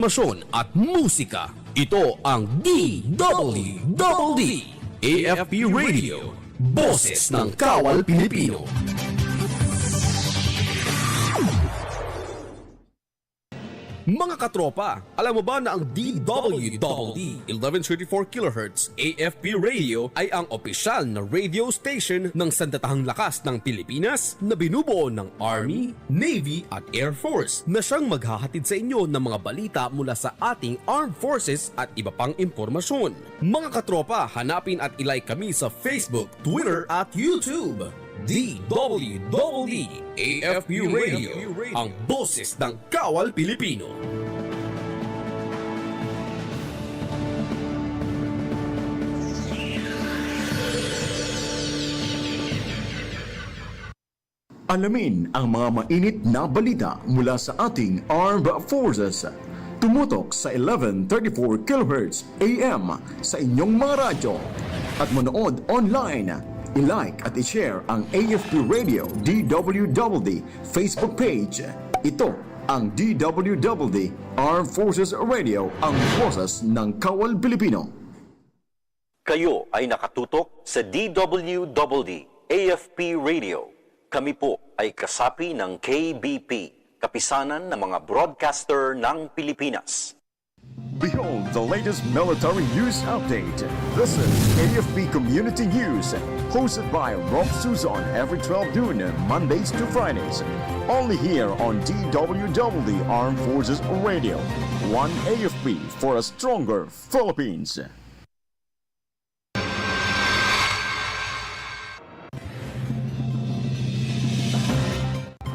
Masyon at musika. Ito ang DWDD AFP Radio, Boses ng Kawal Pilipino. Mga katropa, alam mo ba na ang DWDD 1134 kHz AFP Radio ay ang opisyal na radio station ng Sandatahang Lakas ng Pilipinas na binubuo ng Army, Navy at Air Force na siyang maghahatid sa inyo ng mga balita mula sa ating Armed Forces at iba pang impormasyon. Mga katropa, hanapin at ilike kami sa Facebook, Twitter at YouTube. DWDD AFP Radio, ang boses ng Kawal Pilipino. Alamin ang mga mainit na balita mula sa ating Armed Forces. Tumutok sa 1134 kHz AM sa inyong mga radyo at manood online. I-like at i-share ang AFP Radio DWDD Facebook page. Ito ang DWDD Armed Forces Radio, ang boses ng Kawal Pilipino. Kayo ay nakatutok sa DWDD AFP Radio. Kami po ay kasapi ng KBP, kapisanan ng mga broadcaster ng Pilipinas. Behold the latest military news update. This is AFP Community News, hosted by Rofh Suzon every 12 noon, Mondays to Fridays. Only here on DWDD Armed Forces Radio. One AFP for a stronger Philippines.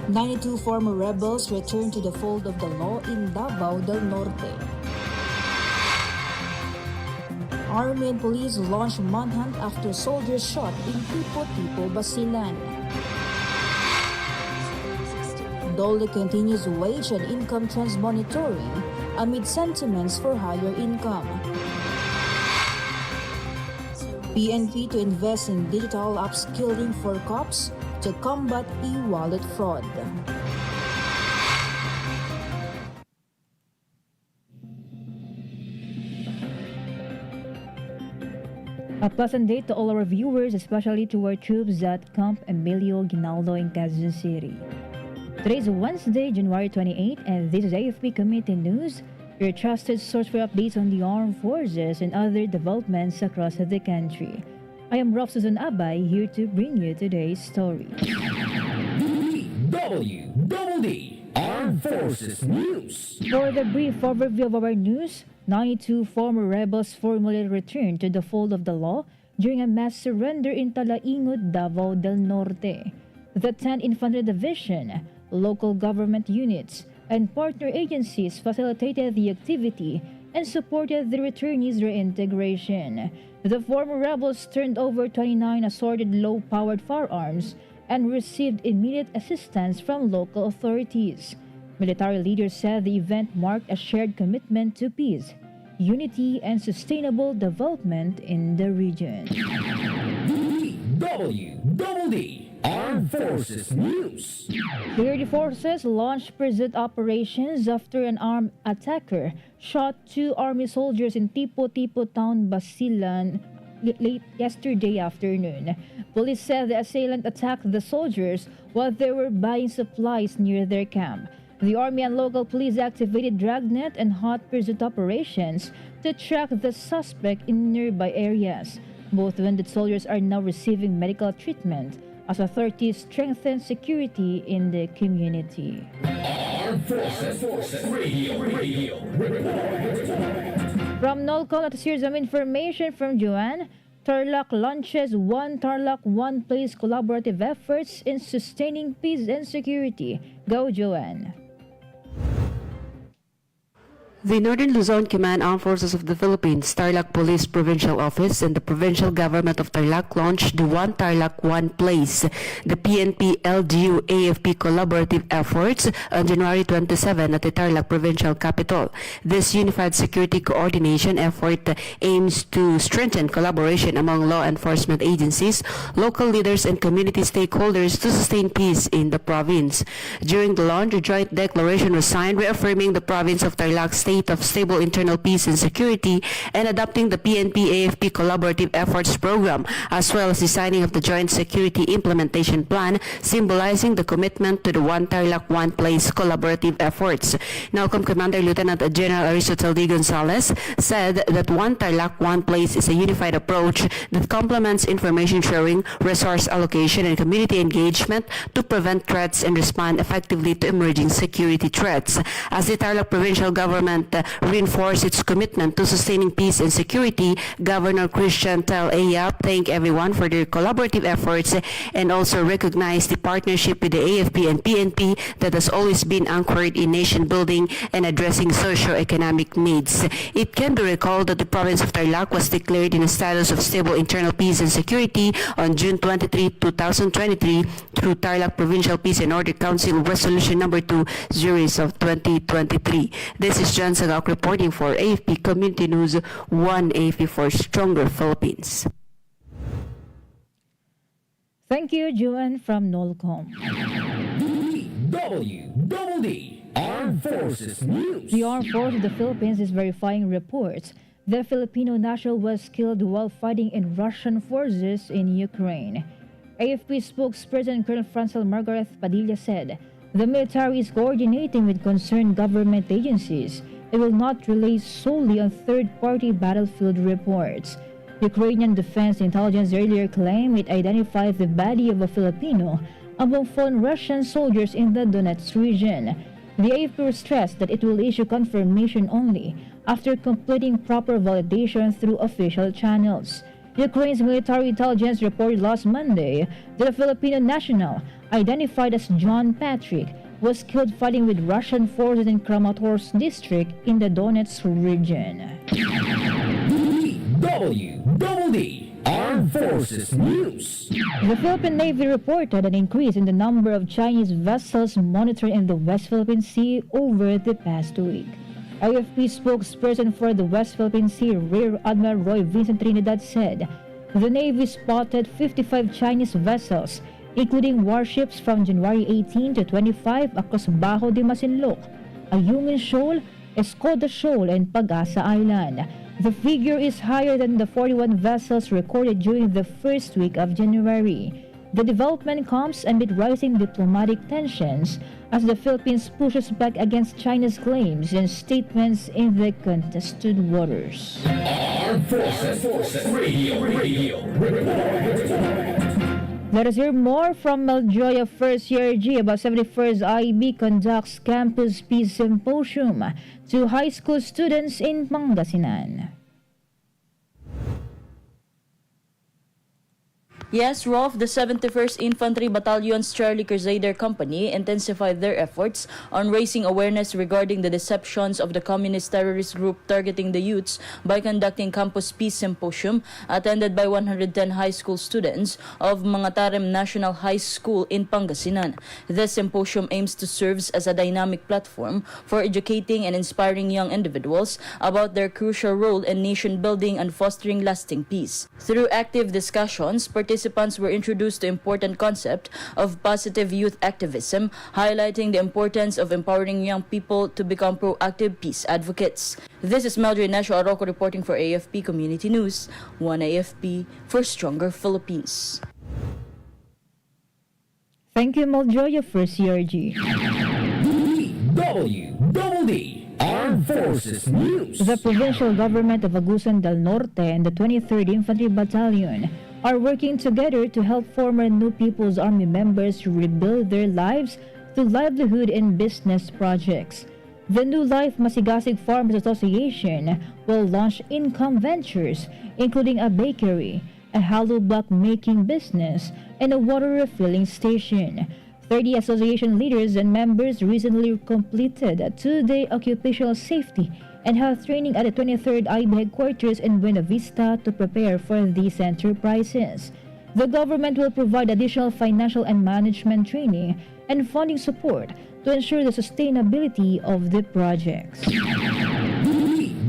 92 former rebels returned to the fold of the law in Davao del Norte. Army and police launched manhunt after soldiers shot in Tipo-Tipo, Basilan. DOLE continues wage and income trends monitoring amid sentiments for higher income. PNP to invest in digital upskilling for cops to combat e-wallet fraud. A pleasant day to all our viewers, especially to our troops at Camp Emilio Ginaldo in Quezon City. Today is Wednesday, January 28, and this is AFP Committee News, your trusted source for updates on the armed forces and other developments across the country. I am Rofh Suzon-Abay, here to bring you today's story. DWDD Armed Forces News. For the brief overview of our news, 92 former rebels formally returned to the fold of the law during a mass surrender in Talaingod, Davao del Norte. The 10th Infantry Division, local government units, and partner agencies facilitated the activity and supported the returnees' reintegration. The former rebels turned over 29 assorted low-powered firearms and received immediate assistance from local authorities. Military leaders said the event marked a shared commitment to peace, unity, and sustainable development in the region. DWDD Armed Forces News. Security forces launched pursuit operations after an armed attacker shot 2 army soldiers in Tipo-Tipo town, Basilan, late yesterday afternoon. Police said the assailant attacked the soldiers while they were buying supplies near their camp. The Army and local police activated dragnet and hot pursuit operations to track the suspect in nearby areas. Both wounded soldiers are now receiving medical treatment as authorities strengthen security in the community. Armed Forces Radio. From NOLCO, a series of information from Joanne. Tarlac launches One Tarlac, One Place collaborative efforts in sustaining peace and security. Go, Joanne. The Northern Luzon Command Armed Forces of the Philippines, Tarlac Police Provincial Office, and the Provincial Government of Tarlac launched the One Tarlac, One Place, the PNP LGU AFP collaborative efforts on January 27 at the Tarlac Provincial Capital. This unified security coordination effort aims to strengthen collaboration among law enforcement agencies, local leaders, and community stakeholders to sustain peace in the province. During the launch, a joint declaration was signed reaffirming the province of Tarlac's state state of stable internal peace and security and adopting the PNP-AFP Collaborative Efforts Program, as well as the signing of the Joint Security Implementation Plan, symbolizing the commitment to the One Tarlac, One Place collaborative efforts. NALCOM Commander Lieutenant General Aristotle D. Gonzalez said that One Tarlac, One Place is a unified approach that complements information sharing, resource allocation, and community engagement to prevent threats and respond effectively to emerging security threats. As the Tarlac provincial government reinforced its commitment to sustaining peace and security, Governor Christian Tel Ayap thanked everyone for their collaborative efforts and also recognized the partnership with the AFP and PNP that has always been anchored in nation building and addressing socio-economic needs. It can be recalled that the province of Tarlac was declared in a status of stable internal peace and security on June 23, 2023 through Tarlac Provincial Peace and Order Council Resolution Number 2 series of 2023. This is John Sagak reporting for AFP Community News, 1 AFP for Stronger Philippines. Thank you, Juan from NOLCOM. DWDD Armed Forces News. The Armed Forces of the Philippines is verifying reports the Filipino national was killed while fighting in Russian forces in Ukraine. AFP spokesperson Colonel Francel Margaret Padilla said the military is coordinating with concerned government agencies. It will not rely solely on third-party battlefield reports. Ukrainian Defense Intelligence earlier claimed it identified the body of a Filipino among fallen Russian soldiers in the Donetsk region. The AFP stressed that it will issue confirmation only after completing proper validation through official channels. Ukraine's military intelligence reported last Monday that a Filipino national, identified as John Patrick, was killed fighting with Russian forces in Kramatorsk district in the Donetsk region. DWDD Armed Forces News. The Philippine Navy reported an increase in the number of Chinese vessels monitored in the West Philippine Sea over the past week. AFP spokesperson for the West Philippine Sea, Rear Admiral Roy Vincent Trinidad, said the Navy spotted 55 Chinese vessels, including warships from January 18 to 25 across Bajo de Masinloc, Ayungin Shoal, Escoda Shoal, and Pag-asa Island. The figure is higher than the 41 vessels recorded during the first week of January. The development comes amid rising diplomatic tensions as the Philippines pushes back against China's claims and statements in the contested waters. Armed Forces Radio Report. Let us hear more from Maljoya First Year G about 71st IB conducts Campus Peace Symposium to high school students in Pangasinan. Yes, Rofh, the 71st Infantry Battalion's Charlie Crusader Company intensified their efforts on raising awareness regarding the deceptions of the communist terrorist group targeting the youths by conducting Campus Peace Symposium attended by 110 high school students of Mangatarem National High School in Pangasinan. The symposium aims to serve as a dynamic platform for educating and inspiring young individuals about their crucial role in nation building and fostering lasting peace. Through active discussions, participants were introduced to important concept of positive youth activism, highlighting the importance of empowering young people to become proactive peace advocates. This is Mildred Nasho Arroco reporting for AFP Community News, 1 AFP for Stronger Philippines. Thank you, Maljoya First Year G. DWDD Armed Forces News. The provincial government of Agusan del Norte and the 23rd Infantry Battalion are working together to help former New People's Army members rebuild their lives through livelihood and business projects. The New Life Masigasig Farmers Association will launch income ventures, including a bakery, a hollow block making business, and a water refilling station. 30 association leaders and members recently completed a 2-day occupational safety and health training at the 23rd IB headquarters in Buena Vista to prepare for these enterprises. The government will provide additional financial and management training and funding support to ensure the sustainability of the projects.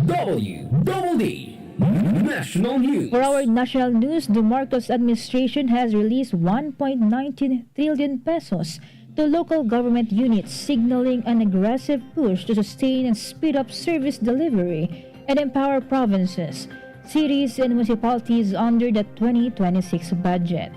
DWDD National News. For our national news, the Marcos administration has released 1.19 trillion pesos to local government units, signaling an aggressive push to sustain and speed up service delivery and empower provinces, cities, and municipalities under the 2026 budget.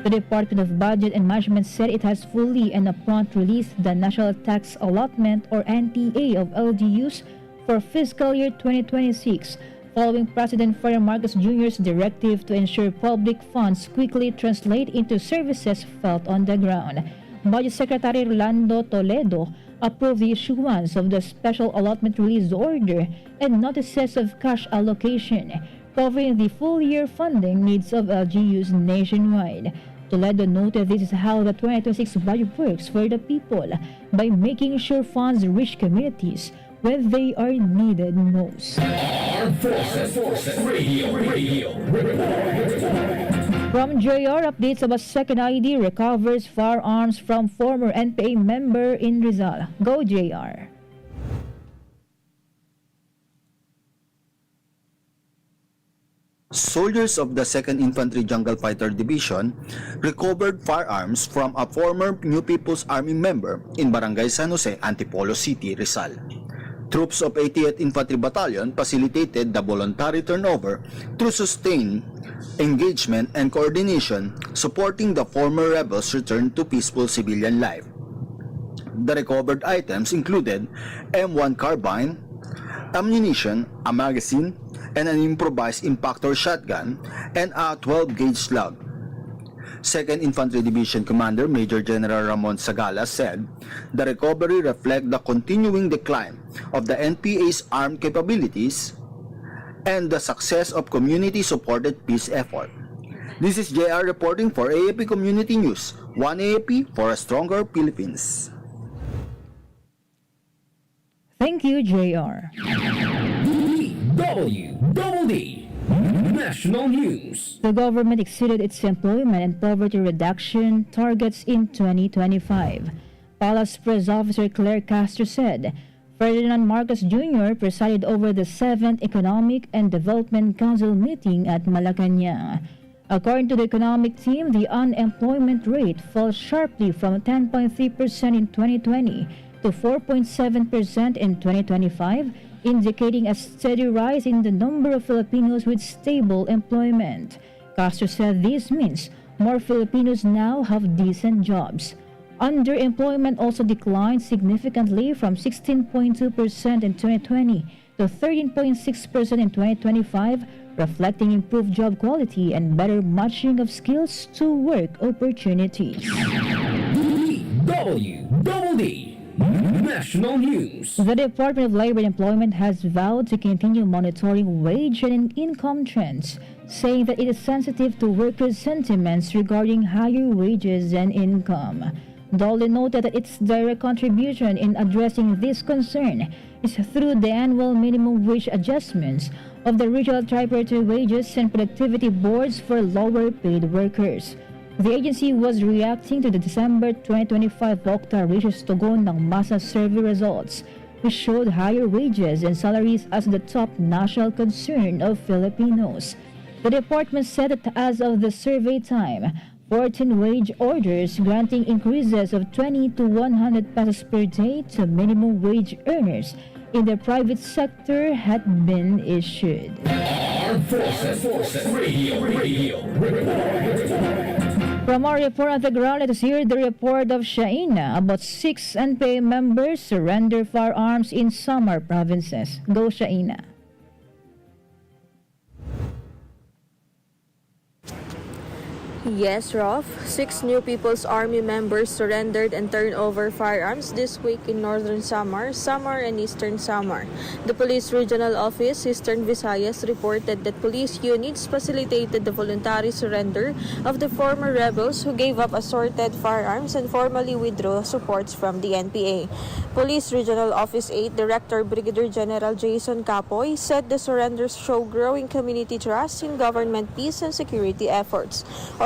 The Department of Budget and Management said it has fully and upon released the National Tax Allotment or NTA of LGUs for fiscal year 2026, following President Ferdinand Marcos Jr.'s directive to ensure public funds quickly translate into services felt on the ground. Budget Secretary Rolando Toledo approved the issuance of the Special Allotment Release Order and notices of cash allocation, covering the full-year funding needs of LGUs nationwide. Toledo noted this is how the 2026 budget works for the people, by making sure funds reach communities when they are needed most. Armed Forces Radio From JR, updates about second ID recovers firearms from former NPA member in Rizal. Go JR. Soldiers of the 2nd Infantry Jungle Fighter Division recovered firearms from a former New People's Army member in Barangay San Jose, Antipolo City, Rizal. Troops of 80th Infantry Battalion facilitated the voluntary turnover through sustained engagement and coordination, supporting the former rebels' return to peaceful civilian life. The recovered items included M1 carbine, ammunition, a magazine, and an improvised impactor shotgun, and a 12-gauge slug. 2nd Infantry Division Commander Major General Ramon Sagala said the recovery reflects the continuing decline of the NPA's armed capabilities and the success of community-supported peace effort. This is JR reporting for AFP Community News, one AFP for a stronger Philippines. Thank you, JR. DWDD National News. The government exceeded its employment and poverty reduction targets in 2025. Palace Press Officer Claire Castro said Ferdinand Marcos Jr. presided over the 7th Economic and Development Council meeting at Malacanang. According to the economic team, the unemployment rate fell sharply from 10.3% in 2020 to 4.7% in 2025, indicating a steady rise in the number of Filipinos with stable employment. Castro said this means more Filipinos now have decent jobs. Underemployment also declined significantly from 16.2% in 2020 to 13.6% in 2025, reflecting improved job quality and better matching of skills to work opportunities. DWDD National News. The Department of Labor and Employment has vowed to continue monitoring wage and income trends, saying that it is sensitive to workers' sentiments regarding higher wages and income. Dole noted that its direct contribution in addressing this concern is through the annual minimum wage adjustments of the regional tripartite wages and productivity boards for lower-paid workers. The agency was reacting to the December 2025 Okta Ratios Tugon ng Masa survey results, which showed higher wages and salaries as the top national concern of Filipinos. The department said that as of the survey time, 14 wage orders granting increases of 20 to 100 pesos per day to minimum wage earners in the private sector had been issued. Armed Forces Radio. From our report on the ground, let us hear the report of Shaina about 6 NPA members surrender firearms in Samar provinces. Go Shaina. Yes, Rofh. 6 new People's Army members surrendered and turned over firearms this week in Northern Samar, Samar, and Eastern Samar. The Police Regional Office, Eastern Visayas, reported that police units facilitated the voluntary surrender of the former rebels who gave up assorted firearms and formally withdrew supports from the NPA. Police Regional Office 8 Director Brigadier General Jason Capoy said the surrenders show growing community trust in government peace and security efforts.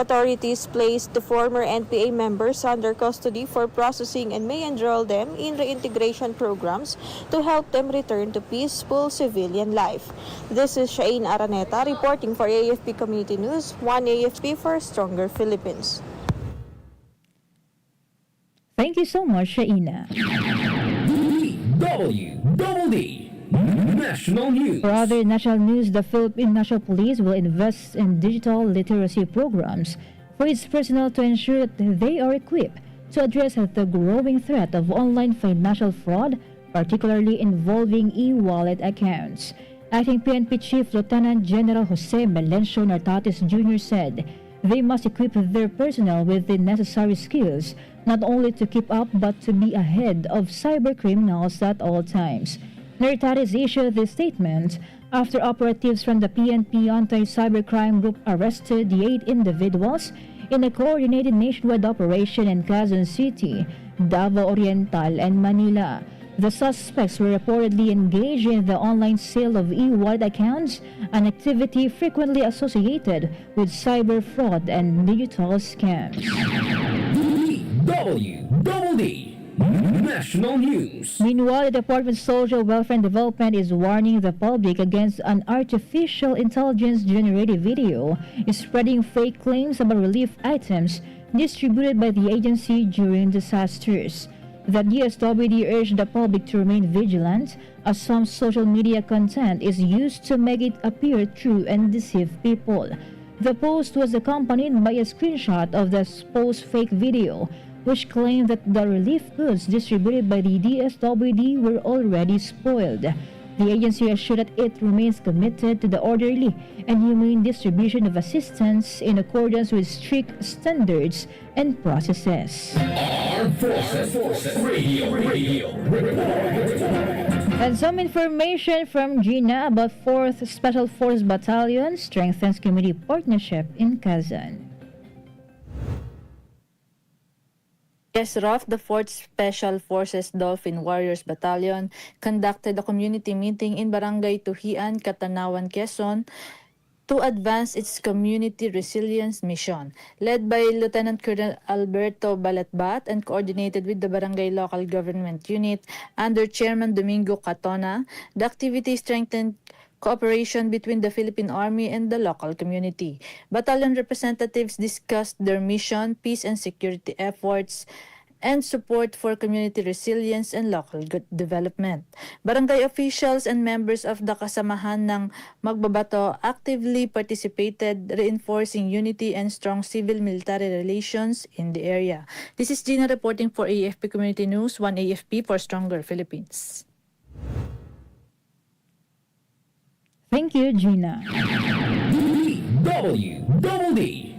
Authorities placed the former NPA members under custody for processing and may enroll them in reintegration programs to help them return to peaceful civilian life. This is Shain Araneta reporting for AFP Community News, one AFP for a stronger Philippines. Thank you so much, Shaina. DWDD National News. For other national news, the Philippine National Police will invest in digital literacy programs for its personnel to ensure that they are equipped to address the growing threat of online financial fraud, particularly involving e-wallet accounts. Acting PNP Chief Lieutenant General Jose Melencio Nartates Jr. said they must equip their personnel with the necessary skills not only to keep up but to be ahead of cyber criminals at all times. Nartates issued this statement after operatives from the PNP Anti-Cybercrime Group arrested the 8 individuals in a coordinated nationwide operation in Quezon City, Davao Oriental, and Manila. The suspects were reportedly engaged in the online sale of e-wallet accounts, an activity frequently associated with cyber fraud and digital scams. DWDD National News. Meanwhile, the Department of Social Welfare and Development is warning the public against an artificial intelligence-generated video spreading fake claims about relief items distributed by the agency during disasters. The DSWD urged the public to remain vigilant as some social media content is used to make it appear true and deceive people. The post was accompanied by a screenshot of the supposed fake video, which claimed that the relief goods distributed by the DSWD were already spoiled. The agency assured that it remains committed to the orderly and humane distribution of assistance in accordance with strict standards and processes. Armed Forces Radio. And some information from Gina about 4th Special Forces Battalion strengthens community partnership in Quezon. Yes, Rofh, the 4th Special Forces Dolphin Warriors Battalion conducted a community meeting in Barangay Tuhian, Catanawan, Quezon to advance its community resilience mission. Led by Lieutenant Colonel Alberto Balatbat and coordinated with the Barangay Local Government Unit under Chairman Domingo Catona, the activity strengthened cooperation between the Philippine Army and the local community. Battalion representatives discussed their mission, peace and security efforts, and support for community resilience and local development. Barangay officials and members of the Kasamahan ng Magbabato actively participated, reinforcing unity and strong civil-military relations in the area. This is Gina reporting for AFP Community News, 1 AFP for Stronger Philippines. Thank you, Gina. DWDD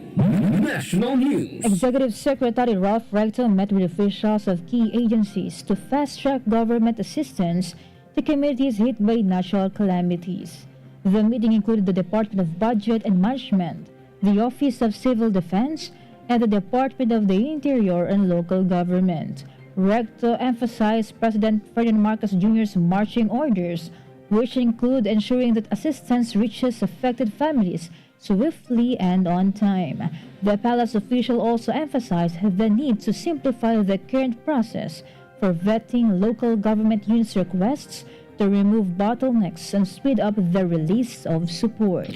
National News. Executive Secretary Rofh met with officials of key agencies to fast-track government assistance to communities hit by natural calamities. The meeting included the Department of Budget and Management, the Office of Civil Defense, and the Department of the Interior and Local Government. Recto emphasized President Ferdinand Marcos Jr.'s marching orders, which include ensuring that assistance reaches affected families swiftly and on time. The palace official also emphasized the need to simplify the current process for vetting local government units' requests to remove bottlenecks and speed up the release of support.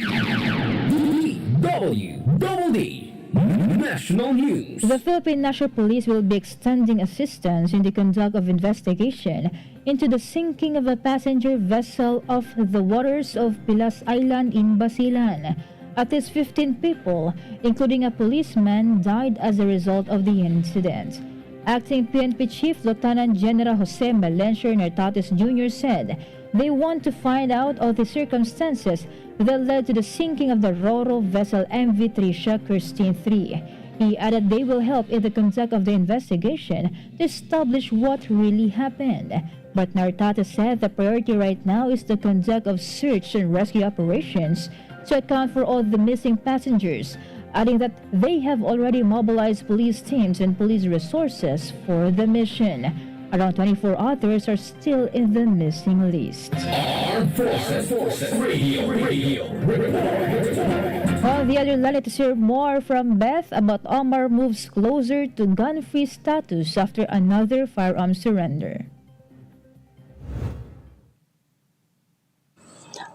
DWDD National News. The Philippine National Police will be extending assistance in the conduct of investigation into the sinking of a passenger vessel off the waters of Pilas Island in Basilan. At least 15 people, including a policeman, died as a result of the incident. Acting PNP Chief Lieutenant General Jose Melencio Nartates Jr. said they want to find out all the circumstances that led to the sinking of the Roro vessel MV Tricia Kirstine 3. He added they will help in the conduct of the investigation to establish what really happened. But Nartates said the priority right now is the conduct of search and rescue operations to account for all the missing passengers, adding that they have already mobilized police teams and police resources for the mission. Around 24 others are still in the missing list. Armed Forces Radio. On the other line, let's hear more from Beth about Omar moves closer to gun-free status after another firearm surrender.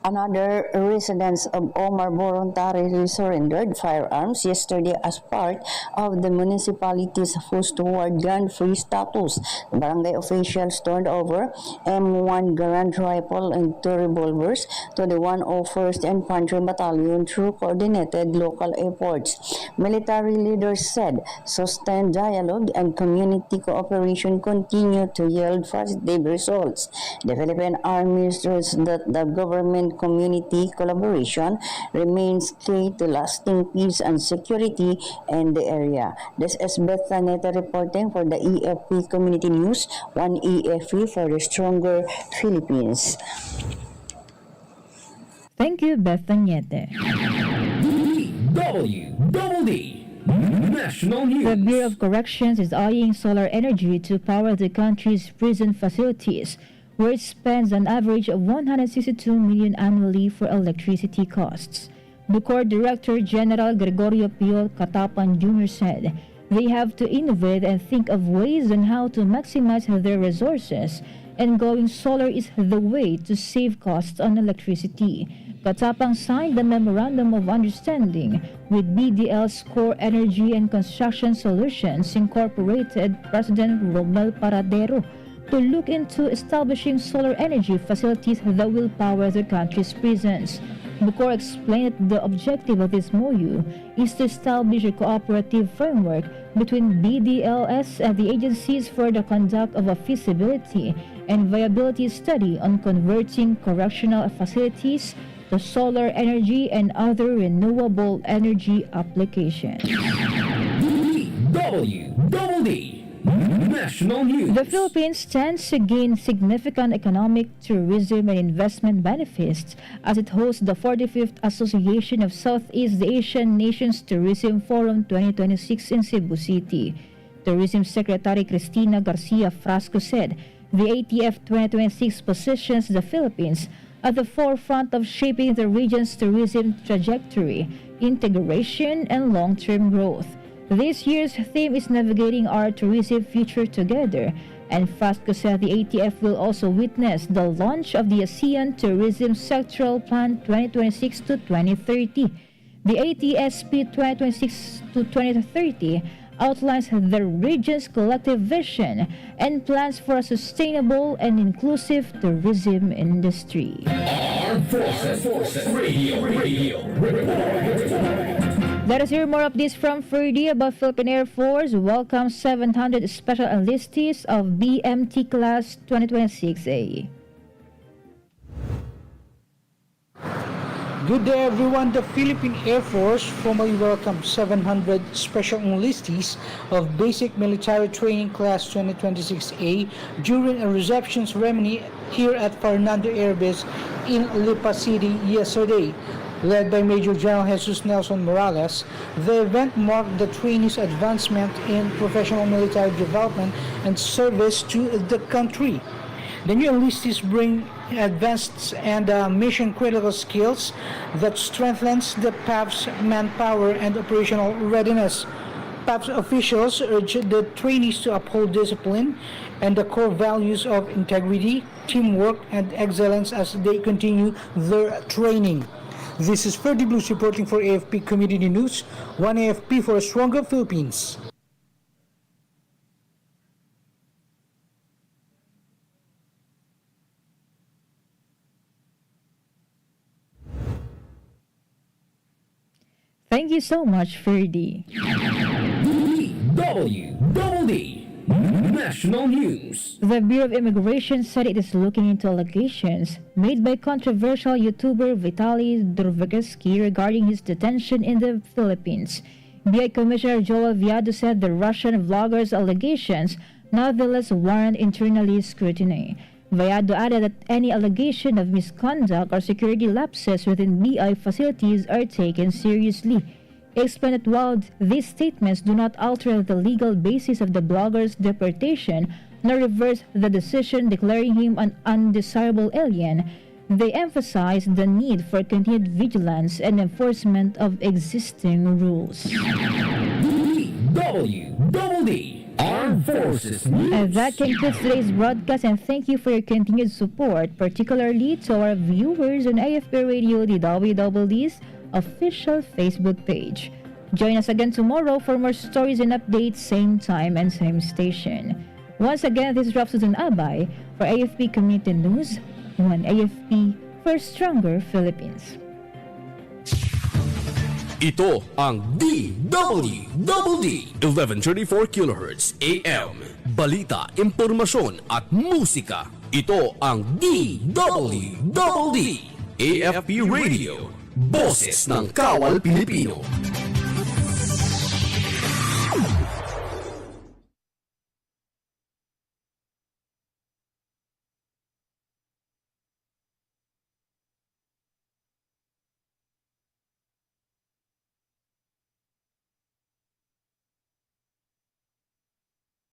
Another residents of Omar voluntarily surrendered firearms yesterday as part of the municipality's push toward gun-free status. Barangay officials turned over M1 Garand rifle and 2 revolvers to the 101st Infantry Battalion through coordinated local efforts. Military leaders said sustained dialogue and community cooperation continue to yield positive results. The Philippine Army stressed that the government-community collaboration remains key to lasting peace and security in the area. This is Beth Taneta reporting for the AFP Community News, one AFP for the stronger Philippines. Thank you, Beth Tanyete. DWDD National News. The Bureau of Corrections is eyeing solar energy to power the country's prison facilities, where it spends an average of 162 million annually for electricity costs. Bucor Director General Gregorio Pio Catapan Jr. said they have to innovate and think of ways on how to maximize their resources, and going solar is the way to save costs on electricity. Katapang signed the Memorandum of Understanding with BDL's Core Energy and Construction Solutions Incorporated President Romel Paradero to look into establishing solar energy facilities that will power the country's prisons. Bucor explained that the objective of this MOU is to establish a cooperative framework between BDLS and the agencies for the conduct of a feasibility and viability study on converting correctional facilities to solar energy and other renewable energy applications. DWDD National News. The Philippines stands to gain significant economic, tourism, and investment benefits as it hosts the 45th Association of Southeast Asian Nations Tourism Forum 2026 in Cebu City. Tourism Secretary Cristina Garcia Frasco said the ATF 2026 positions the Philippines at the forefront of shaping the region's tourism trajectory, integration, and long-term growth. This year's theme is Navigating Our Tourism Future Together, and Frasco said the ATF will also witness the launch of the ASEAN Tourism Sectoral Plan 2026 to 2030. The ATSP 2026 to 2030 outlines the region's collective vision and plans for a sustainable and inclusive tourism industry. Armed Forces Radio. Let us hear more of this from Ferdy about Philippine Air Force welcomes 700 special enlistees of BMT Class 2026A. Good day everyone. The Philippine Air Force formally welcomed 700 special enlistees of Basic Military Training Class 2026A during a reception ceremony here at Fernando Air Base in Lipa City yesterday. Led by Major General Jesus Nelson Morales, the event marked the trainees' advancement in professional military development and service to the country. The new enlistees bring advanced and mission-critical skills that strengthens the PAF's manpower and operational readiness. PAF's officials urge the trainees to uphold discipline and the core values of integrity, teamwork, and excellence as they continue their training. This is Ferdy Blues reporting for AFP Community News, one AFP for a stronger Philippines. Thank you so much, Ferdy. DWDD National News. The Bureau of Immigration said it is looking into allegations made by controversial YouTuber Vitaly Drvogeski regarding his detention in the Philippines. BI Commissioner Joel Viado said the Russian vlogger's allegations nevertheless warrant internally scrutiny. Viado added that any allegation of misconduct or security lapses within BI facilities are taken seriously. He explained that while these statements do not alter the legal basis of the blogger's deportation nor reverse the decision declaring him an undesirable alien, they emphasize the need for continued vigilance and enforcement of existing rules. DWDD Armed Armed Forces News. And that concludes today's broadcast, and thank you for your continued support, particularly to our viewers on AFP Radio DWDD's official Facebook page. Join us again tomorrow for more stories and updates, same time and same station. Once again, this is Rofh Suzon-Abay for AFP Community News, one AFP for a stronger Philippines. Ito ang DWDD 1134 kHz AM. Balita, impormasyon at musika. Ito ang DWDD AFP Radio. Boses ng Kawal Pilipino.